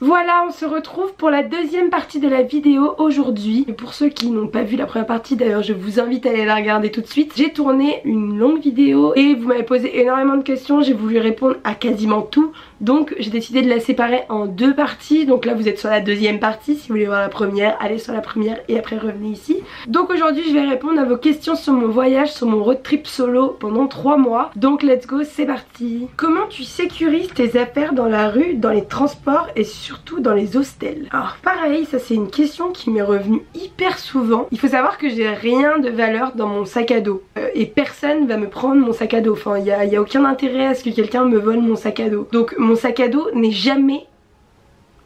Voilà, on se retrouve pour la deuxième partie de la vidéo aujourd'hui. Et pour ceux qui n'ont pas vu la première partie, d'ailleurs je vous invite à aller la regarder tout de suite. J'ai tourné une longue vidéo et vous m'avez posé énormément de questions, j'ai voulu répondre à quasiment tout. Donc j'ai décidé de la séparer en deux parties. Donc là vous êtes sur la deuxième partie, si vous voulez voir la première, allez sur la première et après revenez ici. Donc aujourd'hui je vais répondre à vos questions sur mon voyage, sur mon road trip solo pendant 3 mois. Donc let's go, c'est parti. Comment tu sécurises tes affaires dans la rue, dans les transports et surtout dans les hostels? Alors pareil, ça c'est une question qui m'est revenue hyper souvent. Il faut savoir que j'ai rien de valeur dans mon sac à dos et personne va me prendre mon sac à dos. Enfin il y a aucun intérêt à ce que quelqu'un me vole mon sac à dos. Donc mon sac à dos n'est jamais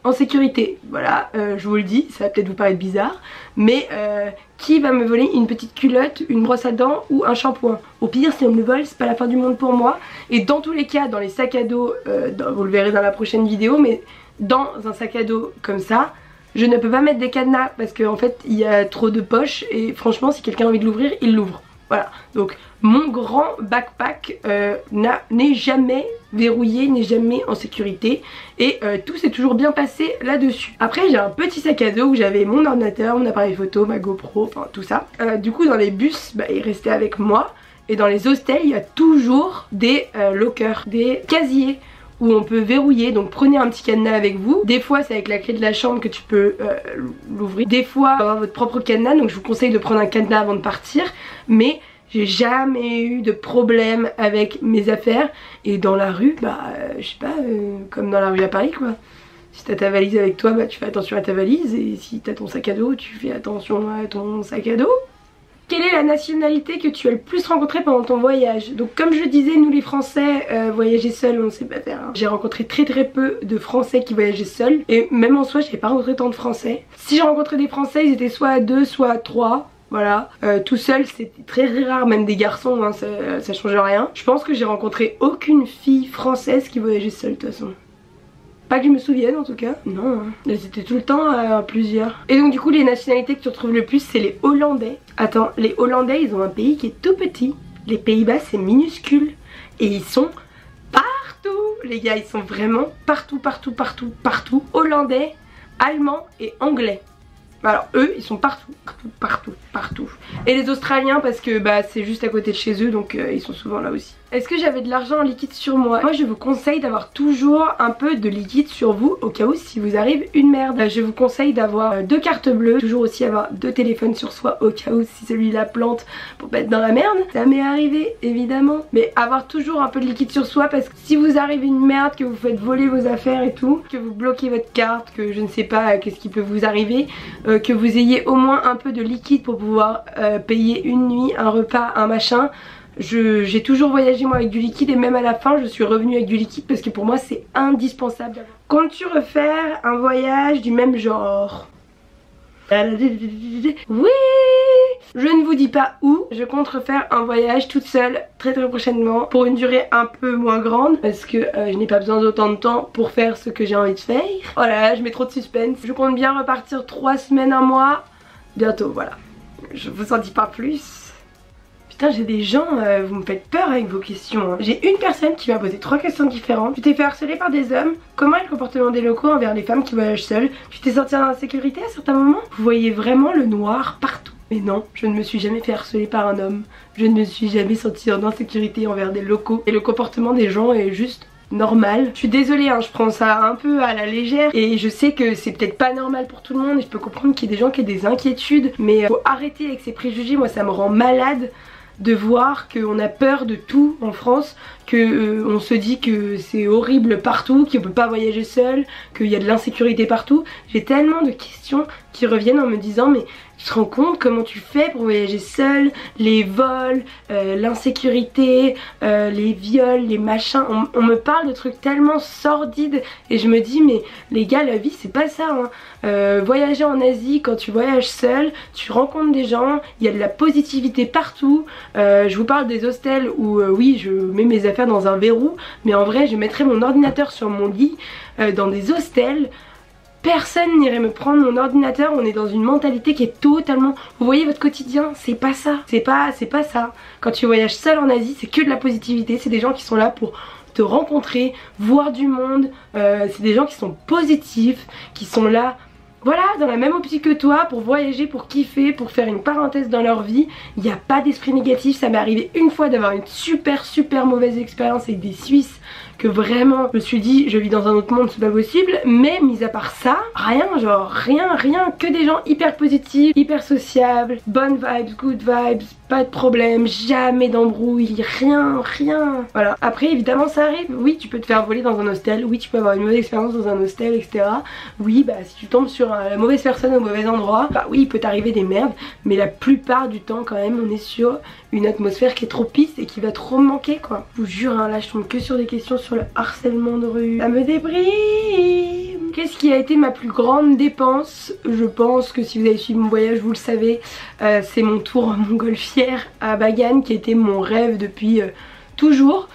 en sécurité. Voilà, je vous le dis, ça va peut-être vous paraître bizarre, mais qui va me voler une petite culotte, une brosse à dents ou un shampoing? Au pire, si on me le vole, c'est pas la fin du monde pour moi. Et dans tous les cas, dans les sacs à dos, vous le verrez dans la prochaine vidéo, mais dans un sac à dos comme ça, je ne peux pas mettre des cadenas parce qu'en fait il y a trop de poches et franchement si quelqu'un a envie de l'ouvrir, il l'ouvre. Voilà, donc mon grand backpack n'est jamais verrouillé, n'est jamais en sécurité et tout s'est toujours bien passé là-dessus. Après j'ai un petit sac à dos où j'avais mon ordinateur, mon appareil photo, ma GoPro, enfin tout ça. Du coup dans les bus, il restait avec moi et dans les hostels il y a toujours des lockers, des casiers où on peut verrouiller, donc prenez un petit cadenas avec vous. Des fois c'est avec la clé de la chambre que tu peux l'ouvrir. Des fois avoir votre propre cadenas, donc je vous conseille de prendre un cadenas avant de partir. Mais j'ai jamais eu de problème avec mes affaires. Et dans la rue, je sais pas, comme dans la rue à Paris quoi. Si t'as ta valise avec toi, tu fais attention à ta valise. Et si t'as ton sac à dos, tu fais attention à ton sac à dos. Quelle est la nationalité que tu as le plus rencontrée pendant ton voyage? Donc comme je le disais, nous les Français, voyager seuls on ne sait pas faire. J'ai rencontré très peu de Français qui voyageaient seuls. Et même en soi, j'avais pas rencontré tant de Français. Si j'ai rencontré des Français, ils étaient soit à 2, soit à 3. Voilà, tout seul c'était très rare, même des garçons, hein, ça change rien. Je pense que j'ai rencontré aucune fille française qui voyageait seule de toute façon. Pas que je me souvienne en tout cas, non, elles étaient tout le temps à plusieurs. Et donc du coup les nationalités que tu retrouves le plus c'est les Hollandais. Attends, les Hollandais ils ont un pays qui est tout petit. Les Pays-Bas c'est minuscule. Et ils sont partout. Les gars ils sont vraiment partout. Hollandais, allemand et anglais. Alors eux ils sont partout. Et les Australiens parce que c'est juste à côté de chez eux donc ils sont souvent là aussi. Est-ce que j'avais de l'argent en liquide sur moi? Moi je vous conseille d'avoir toujours un peu de liquide sur vous au cas où si vous arrive une merde. Je vous conseille d'avoir 2 cartes bleues, toujours aussi avoir 2 téléphones sur soi au cas où si celui-là plante pour pas être dans la merde. Ça m'est arrivé évidemment, mais avoir toujours un peu de liquide sur soi parce que si vous arrive une merde, que vous faites voler vos affaires et tout, que vous bloquez votre carte, que je ne sais pas qu'est-ce qui peut vous arriver, que vous ayez au moins un peu de liquide pour pouvoir payer une nuit, un repas, un machin. J'ai toujours voyagé moi avec du liquide et même à la fin je suis revenue avec du liquide parce que pour moi c'est indispensable. Comptes-tu refaire un voyage du même genre? Oui! Je ne vous dis pas où, je compte refaire un voyage toute seule très prochainement pour une durée un peu moins grande parce que je n'ai pas besoin d'autant de temps pour faire ce que j'ai envie de faire. Oh là là, je mets trop de suspense. Je compte bien repartir 3 semaines, 1 mois bientôt, voilà. Je vous en dis pas plus. Putain j'ai des gens, vous me faites peur avec vos questions hein. J'ai une personne qui m'a posé 3 questions différentes. Tu t'es fait harceler par des hommes? Comment est le comportement des locaux envers les femmes qui voyagent seules? Tu t'es senti en insécurité à certains moments? Vous voyez vraiment le noir partout. Mais non, je ne me suis jamais fait harceler par un homme. Je ne me suis jamais sentie en insécurité envers des locaux. Et le comportement des gens est juste normal. Je suis désolée hein, je prends ça un peu à la légère et je sais que c'est peut-être pas normal pour tout le monde et je peux comprendre qu'il y ait des gens qui aient des inquiétudes, mais faut arrêter avec ces préjugés. Moi ça me rend malade de voir qu'on a peur de tout en France, que on se dit que c'est horrible partout, qu'on peut pas voyager seul, qu'il y a de l'insécurité partout. J'ai tellement de questions qui reviennent en me disant mais tu te rends compte comment tu fais pour voyager seul, les vols, l'insécurité, les viols, les machins, on me parle de trucs tellement sordides et je me dis mais les gars la vie c'est pas ça hein. Voyager en Asie, quand tu voyages seul, tu rencontres des gens, il y a de la positivité partout. Je vous parle des hostels où oui je mets mes affaires dans un verrou, mais en vrai je mettrais mon ordinateur sur mon lit. Dans des hostels personne n'irait me prendre mon ordinateur, on est dans une mentalité qui est totalement... Vous voyez votre quotidien, c'est pas ça, c'est pas ça. Quand tu voyages seul en Asie, c'est que de la positivité, c'est des gens qui sont là pour te rencontrer, voir du monde. C'est des gens qui sont positifs, qui sont là, voilà, dans la même optique que toi, pour voyager, pour kiffer, pour faire une parenthèse dans leur vie. Il n'y a pas d'esprit négatif. Ça m'est arrivé une fois d'avoir une super mauvaise expérience avec des Suisses, que vraiment je me suis dit je vis dans un autre monde, c'est pas possible. Mais mis à part ça, rien, genre rien, que des gens hyper positifs, hyper sociables, bonnes vibes, good vibes, pas de problème, jamais d'embrouille, rien. Voilà, après évidemment ça arrive, oui tu peux te faire voler dans un hostel, oui tu peux avoir une mauvaise expérience dans un hostel, etc. Oui bah si tu tombes sur la mauvaise personne au mauvais endroit, bah oui il peut t'arriver des merdes, mais la plupart du temps quand même on est sur une atmosphère qui est trop pisse et qui va trop me manquer quoi. Je vous jure hein, là je tombe que sur des questions sur le harcèlement de rue, ça me déprime. Qu'est-ce qui a été ma plus grande dépense? Je pense que si vous avez suivi mon voyage vous le savez, c'est mon tour en montgolfière à Bagan qui était mon rêve depuis toujours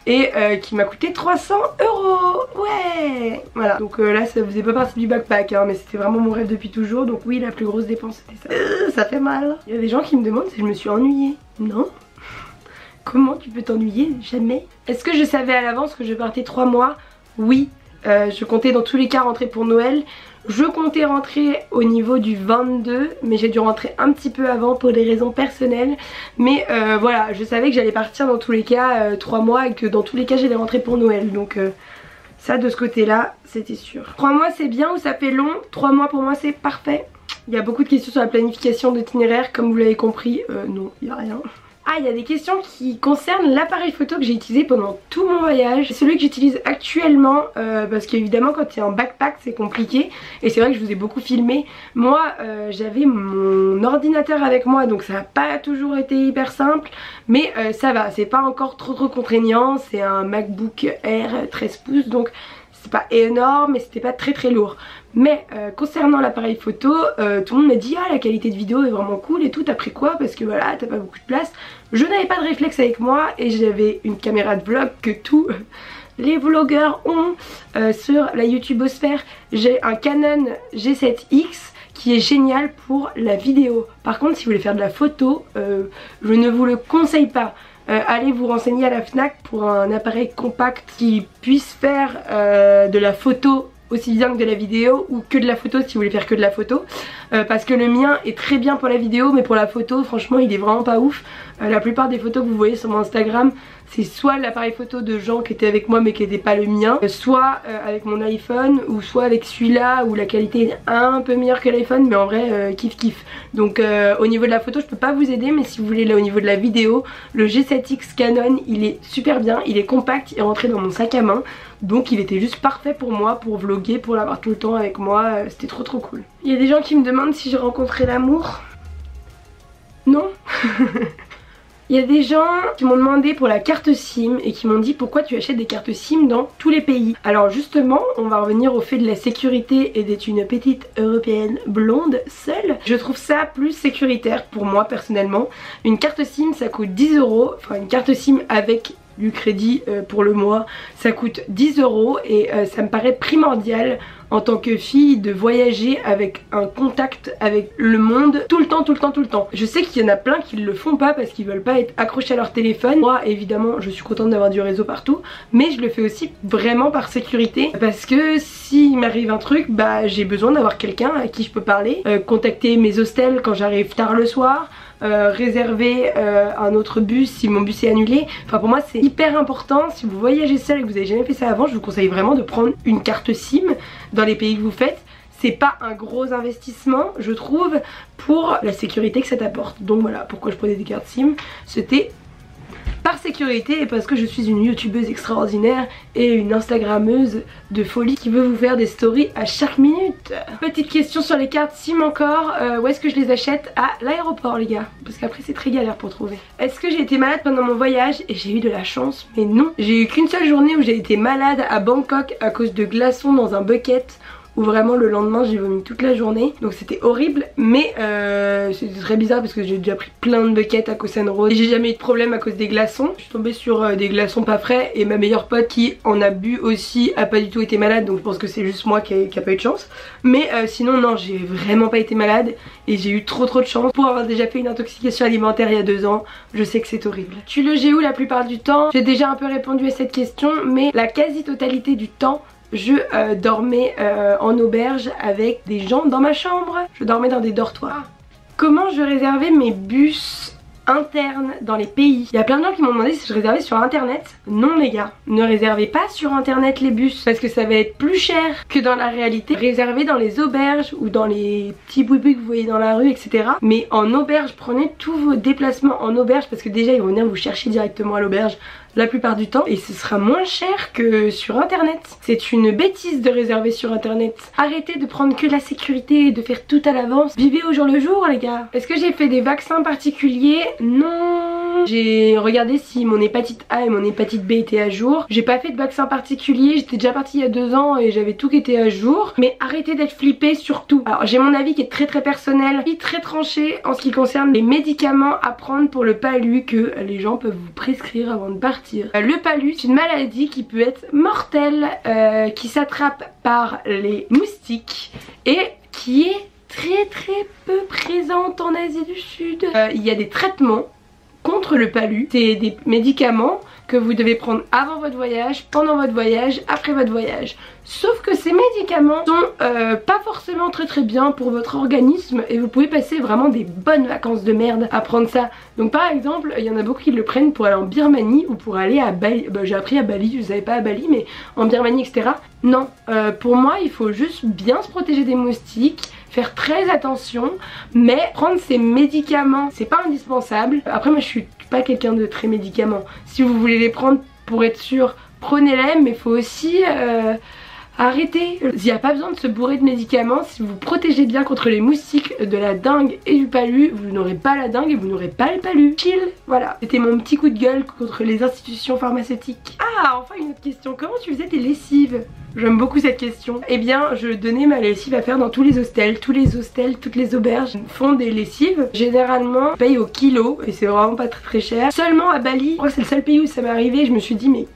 et qui m'a coûté 300 €. Ouais, voilà, donc là ça faisait pas partie du backpack hein, mais c'était vraiment mon rêve depuis toujours. Donc oui, la plus grosse dépense c'était ça. Ça fait mal. Il y a des gens qui me demandent si je me suis ennuyée. Non. Comment tu peux t'ennuyer? Jamais. Est-ce que je savais à l'avance que je partais 3 mois? Oui. Je comptais dans tous les cas rentrer pour Noël. Je comptais rentrer au niveau du 22, mais j'ai dû rentrer un petit peu avant pour des raisons personnelles. Mais voilà, je savais que j'allais partir dans tous les cas 3 mois et que dans tous les cas j'allais rentrer pour Noël. Donc ça de ce côté là c'était sûr. 3 mois c'est bien ou ça fait long? 3 mois pour moi c'est parfait. Il y a beaucoup de questions sur la planification d'itinéraire, comme vous l'avez compris, non, il n'y a rien. Ah, il y a des questions qui concernent l'appareil photo que j'ai utilisé pendant tout mon voyage. C'est celui que j'utilise actuellement parce qu'évidemment quand tu es en backpack c'est compliqué. Et c'est vrai que je vous ai beaucoup filmé. Moi j'avais mon ordinateur avec moi donc ça n'a pas toujours été hyper simple. Mais ça va, c'est pas encore trop contraignant. C'est un MacBook Air 13 pouces donc c'est pas énorme mais c'était pas très lourd. Mais concernant l'appareil photo, tout le monde m'a dit ah la qualité de vidéo est vraiment cool et tout, t'as pris quoi parce que voilà t'as pas beaucoup de place. Je n'avais pas de réflexe avec moi et j'avais une caméra de vlog que tous les vlogueurs ont sur la YouTubosphère. J'ai un Canon G7X qui est génial pour la vidéo. Par contre si vous voulez faire de la photo, je ne vous le conseille pas. Allez vous renseigner à la FNAC pour un appareil compact qui puisse faire de la photo aussi bien que de la vidéo ou que de la photo si vous voulez faire que de la photo parce que le mien est très bien pour la vidéo mais pour la photo franchement il est vraiment pas ouf. La plupart des photos que vous voyez sur mon Instagram c'est soit l'appareil photo de gens qui étaient avec moi mais qui n'était pas le mien, soit avec mon iPhone ou soit avec celui-là où la qualité est un peu meilleure que l'iPhone mais en vrai kiff. Donc au niveau de la photo je peux pas vous aider, mais si vous voulez là au niveau de la vidéo, le G7X Canon il est super bien, il est compact, il est rentré dans mon sac à main donc il était juste parfait pour moi pour vlogger, pour l'avoir tout le temps avec moi, c'était trop cool. Il y a des gens qui me demandent si j'ai rencontré l'amour. Non. Il y a des gens qui m'ont demandé pour la carte SIM et qui m'ont dit pourquoi tu achètes des cartes SIM dans tous les pays. Alors justement on va revenir au fait de la sécurité et d'être une petite européenne blonde seule. Je trouve ça plus sécuritaire pour moi personnellement. Une carte SIM ça coûte 10 €, enfin une carte SIM avec du crédit pour le mois ça coûte 10 € et ça me paraît primordial en tant que fille de voyager avec un contact avec le monde tout le temps. Je sais qu'il y en a plein qui le font pas parce qu'ils veulent pas être accrochés à leur téléphone. Moi évidemment je suis contente d'avoir du réseau partout, mais je le fais aussi vraiment par sécurité parce que s'il m'arrive un truc bah j'ai besoin d'avoir quelqu'un à qui je peux parler, contacter mes hostels quand j'arrive tard le soir, réserver un autre bus si mon bus est annulé. Enfin pour moi c'est hyper important. Si vous voyagez seul et que vous avez jamais fait ça avant, je vous conseille vraiment de prendre une carte SIM dans les pays que vous faites. C'est pas un gros investissement je trouve pour la sécurité que ça t'apporte. Donc voilà pourquoi je prenais des cartes SIM, c'était par sécurité et parce que je suis une youtubeuse extraordinaire et une instagrammeuse de folie qui veut vous faire des stories à chaque minute. Petite question sur les cartes SIM encore, où est-ce que je les achète? À l'aéroport les gars, parce qu'après c'est très galère pour trouver. Est-ce que j'ai été malade pendant mon voyage? Et j'ai eu de la chance, mais non. J'ai eu qu'une seule journée où j'ai été malade à Bangkok à cause de glaçons dans un bucket où vraiment le lendemain j'ai vomi toute la journée, donc c'était horrible. Mais c'était très bizarre parce que j'ai déjà pris plein de buckets à Causen Road et j'ai jamais eu de problème à cause des glaçons. Je suis tombée sur des glaçons pas frais et ma meilleure pote qui en a bu aussi a pas du tout été malade, donc je pense que c'est juste moi qui a pas eu de chance. Mais sinon non, j'ai vraiment pas été malade et j'ai eu trop de chance. Pour avoir déjà fait une intoxication alimentaire il y a 2 ans, je sais que c'est horrible. Tu logeais où la plupart du temps? J'ai déjà un peu répondu à cette question, mais la quasi-totalité du temps je dormais en auberge avec des gens dans ma chambre. Je dormais dans des dortoirs. Comment je réservais mes bus internes dans les pays? Il y a plein de gens qui m'ont demandé si je réservais sur internet. Non les gars, ne réservez pas sur internet les bus parce que ça va être plus cher que dans la réalité. Réservez dans les auberges ou dans les petits boubous que vous voyez dans la rue, etc. Mais en auberge, prenez tous vos déplacements en auberge parce que déjà ils vont venir vous chercher directement à l'auberge la plupart du temps et ce sera moins cher que sur internet. C'est une bêtise de réserver sur internet. Arrêtez de prendre que la sécurité et de faire tout à l'avance. Vivez au jour le jour les gars. Est-ce que j'ai fait des vaccins particuliers? Non. J'ai regardé si mon hépatite A et mon hépatite B étaient à jour. J'ai pas fait de vaccin particulier, j'étais déjà partie il y a 2 ans et j'avais tout qui était à jour. Mais arrêtez d'être flippé surtout. Alors j'ai mon avis qui est très personnel, très tranché en ce qui concerne les médicaments à prendre pour le palu que les gens peuvent vous prescrire avant de partir. Le palu, c'est une maladie qui peut être mortelle, qui s'attrape par les moustiques et qui est très peu présente en Asie du Sud. Il y a des traitements contre le palu, c'est des médicaments que vous devez prendre avant votre voyage, pendant votre voyage, après votre voyage. Sauf que ces médicaments sont pas forcément très bien pour votre organisme et vous pouvez passer vraiment des bonnes vacances de merde à prendre ça. Donc par exemple, il y en a beaucoup qui le prennent pour aller en Birmanie ou pour aller à Bali. Bah, j'ai appris à Bali, je savais pas à Bali, mais en Birmanie, etc. Non, pour moi, il faut juste bien se protéger des moustiques, faire très attention, mais prendre ces médicaments, c'est pas indispensable. Après, moi, je suis pas quelqu'un de très médicament. Si vous voulez les prendre pour être sûr, prenez-les, mais il faut aussi arrêter. Il n'y a pas besoin de se bourrer de médicaments. Si vous protégez bien contre les moustiques, de la dengue et du palu, vous n'aurez pas la dengue et vous n'aurez pas le palu. Chill. Voilà, c'était mon petit coup de gueule contre les institutions pharmaceutiques. Ah, enfin une autre question. Comment tu faisais tes lessives? J'aime beaucoup cette question. Eh bien, je donnais ma lessive à faire dans tous les hostels. Tous les hostels, toutes les auberges font des lessives. Généralement, je paye au kilo et c'est vraiment pas très cher. Seulement à Bali, je crois que c'est le seul pays où ça m'est arrivé. Je me suis dit, mais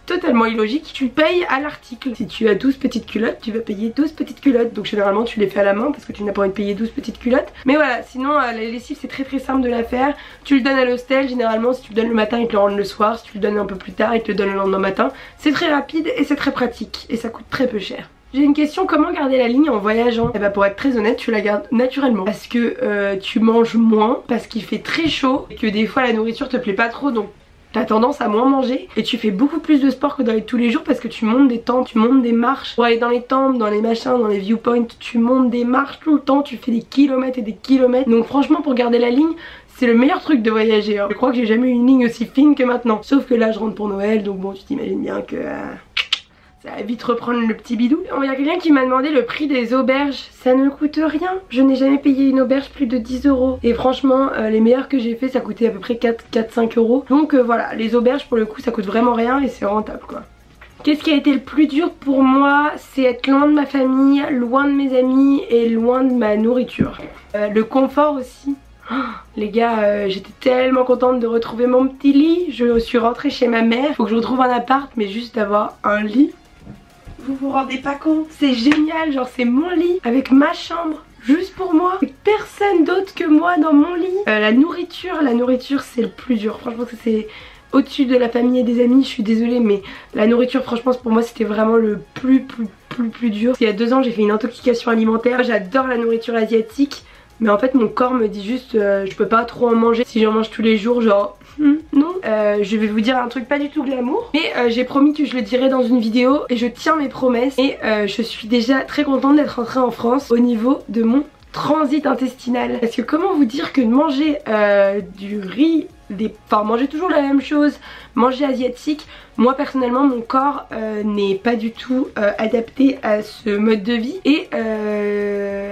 totalement illogique, tu payes à l'article. Si tu as 12 petites culottes, tu vas payer 12 petites culottes. Donc généralement tu les fais à la main parce que tu n'as pas envie de payer 12 petites culottes. Mais voilà, sinon la lessive c'est très simple de la faire. Tu le donnes à l'hostel, généralement si tu le donnes le matin ils te le rendent le soir. Si tu le donnes un peu plus tard ils te le donnent le lendemain matin. C'est très rapide et c'est très pratique et ça coûte très peu cher. J'ai une question, comment garder la ligne en voyageant? Et bah pour être très honnête, tu la gardes naturellement. Parce que tu manges moins, parce qu'il fait très chaud et que des fois la nourriture te plaît pas trop, donc t'as tendance à moins manger et tu fais beaucoup plus de sport que dans les tous les jours parce que tu montes des temples, tu montes des marches pour aller dans les temples, dans les machins, dans les viewpoints, tu montes des marches tout le temps, tu fais des kilomètres et des kilomètres. Donc franchement pour garder la ligne, c'est le meilleur truc de voyager. Je crois que j'ai jamais eu une ligne aussi fine que maintenant. Sauf que là je rentre pour Noël, donc bon tu t'imagines bien que ça va vite reprendre le petit bidou. Il y a quelqu'un qui m'a demandé le prix des auberges. Ça ne coûte rien. Je n'ai jamais payé une auberge plus de 10 €. Et franchement, les meilleurs que j'ai fait, ça coûtait à peu près 4-5 €. Donc voilà, les auberges pour le coup, ça coûte vraiment rien et c'est rentable quoi. Qu'est-ce qui a été le plus dur pour moi? C'est être loin de ma famille, loin de mes amis et loin de ma nourriture. Le confort aussi. Oh, les gars, j'étais tellement contente de retrouver mon petit lit. Je suis rentrée chez ma mère. Faut que je retrouve un appart, mais juste d'avoir un lit. Vous vous rendez pas compte? C'est génial, genre c'est mon lit avec ma chambre juste pour moi, avec personne d'autre que moi dans mon lit. La nourriture c'est le plus dur. Franchement c'est au-dessus de la famille et des amis, je suis désolée mais la nourriture franchement pour moi c'était vraiment le plus dur. Parce qu'il y a 2 ans j'ai fait une intoxication alimentaire. J'adore la nourriture asiatique. Mais en fait mon corps me dit juste je peux pas trop en manger. Si j'en mange tous les jours genre non. Je vais vous dire un truc pas du tout glamour, mais j'ai promis que je le dirai dans une vidéo et je tiens mes promesses. Et je suis déjà très contente d'être rentrée en France au niveau de mon transit intestinal. Parce que comment vous dire que de manger du riz, enfin manger toujours la même chose, manger asiatique, moi personnellement mon corps n'est pas du tout adapté à ce mode de vie. Et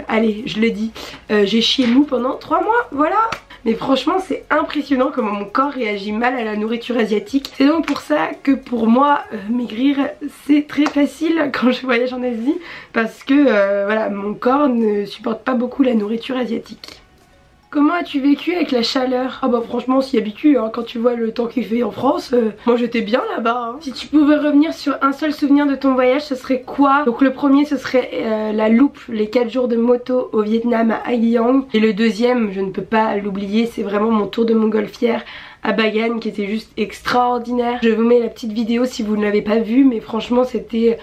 allez je le dis, j'ai chié mou pendant 3 mois, voilà. mais franchement c'est impressionnant comment mon corps réagit mal à la nourriture asiatique. C'est donc pour ça que pour moi maigrir c'est très facile quand je voyage en Asie, parce que voilà, mon corps ne supporte pas beaucoup la nourriture asiatique. Comment as-tu vécu avec la chaleur? Ah bah franchement on s'y habitue hein, quand tu vois le temps qu'il fait en France, moi j'étais bien là-bas hein. Si tu pouvais revenir sur un seul souvenir de ton voyage, ce serait quoi? Donc le premier ce serait la loupe, les 4 jours de moto au Vietnam à Haidiang. Et le deuxième, je ne peux pas l'oublier, c'est vraiment mon tour de montgolfière à Bagan qui était juste extraordinaire. Je vous mets la petite vidéo si vous ne l'avez pas vue, mais franchement c'était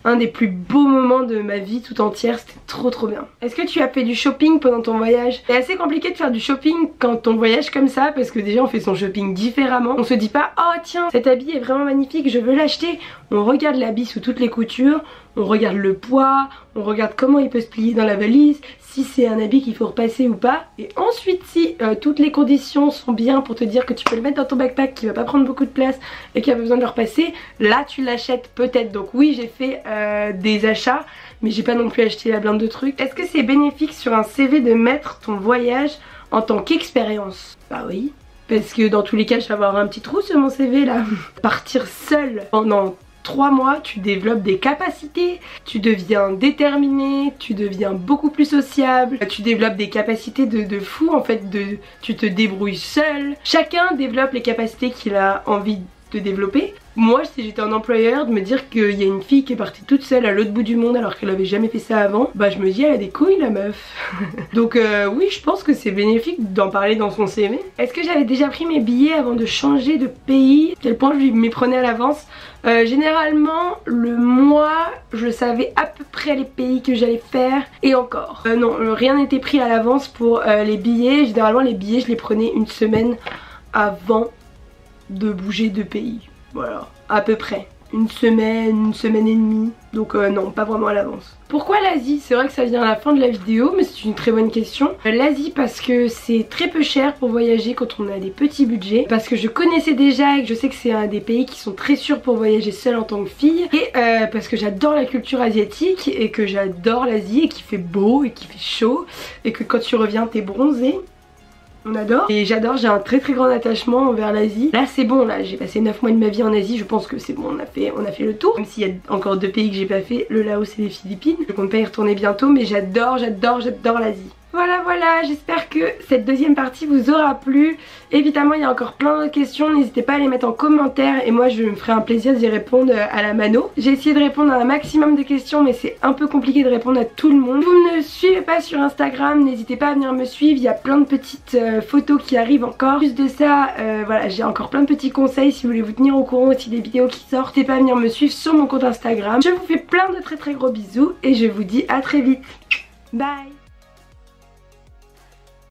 un des plus beaux moments de ma vie tout entière, c'était trop bien. Est-ce que tu as fait du shopping pendant ton voyage? C'est assez compliqué de faire du shopping quand on voyage comme ça, parce que déjà on fait son shopping différemment. On se dit pas oh tiens cet habit est vraiment magnifique, je veux l'acheter. On regarde l'habit sous toutes les coutures, on regarde le poids, on regarde comment il peut se plier dans la valise, si c'est un habit qu'il faut repasser ou pas. Et ensuite si toutes les conditions sont bien pour te dire que tu peux le mettre dans ton backpack qui va pas prendre beaucoup de place et qui a besoin de le repasser, là tu l'achètes peut-être. Donc oui j'ai fait des achats, mais j'ai pas non plus acheté la blinde de trucs. Est-ce que c'est bénéfique sur un CV de mettre ton voyage en tant qu'expérience? Bah oui, parce que dans tous les cas je vais avoir un petit trou sur mon CV là. Partir seule pendant 3 mois, tu développes des capacités, tu deviens déterminé, tu deviens beaucoup plus sociable, tu développes des capacités de fou en fait, tu te débrouilles seul. Chacun développe les capacités qu'il a envie de développer. Moi si j'étais un employeur, de me dire qu'il y a une fille qui est partie toute seule à l'autre bout du monde alors qu'elle avait jamais fait ça avant, bah je me dis elle a des couilles la meuf. Donc oui je pense que c'est bénéfique d'en parler dans son CV. Est-ce que j'avais déjà pris mes billets avant de changer de pays? À quel point je m'y prenais à l'avance? Généralement le mois je savais à peu près les pays que j'allais faire, et encore non, rien n'était pris à l'avance pour les billets. Généralement les billets je les prenais une semaine avant de bouger de pays, voilà, à peu près une semaine et demie. Donc non, pas vraiment à l'avance. Pourquoi l'Asie? C'est vrai que ça vient à la fin de la vidéo, mais c'est une très bonne question. L'Asie parce que c'est très peu cher pour voyager quand on a des petits budgets, parce que je connaissais déjà et que je sais que c'est un des pays qui sont très sûrs pour voyager seule en tant que fille, et parce que j'adore la culture asiatique et que j'adore l'Asie et qu'il fait beau et qu'il fait chaud et que quand tu reviens t'es bronzé. On adore, et j'adore, j'ai un très grand attachement envers l'Asie. Là c'est bon, là j'ai passé 9 mois de ma vie en Asie, je pense que c'est bon, on a fait le tour. Même s'il y a encore 2 pays que j'ai pas fait, le Laos et les Philippines. Je compte pas y retourner bientôt, mais j'adore l'Asie. Voilà, j'espère que cette deuxième partie vous aura plu. Évidemment il y a encore plein d'autres questions, n'hésitez pas à les mettre en commentaire et moi je me ferai un plaisir d'y répondre à la mano. J'ai essayé de répondre à un maximum de questions, mais c'est un peu compliqué de répondre à tout le monde. Si vous ne me suivez pas sur Instagram, n'hésitez pas à venir me suivre, il y a plein de petites photos qui arrivent encore. Plus de ça, voilà, j'ai encore plein de petits conseils si vous voulez vous tenir au courant aussi des vidéos qui sortent. N'hésitez pas à venir me suivre sur mon compte Instagram. Je vous fais plein de très gros bisous et je vous dis à très vite. Bye.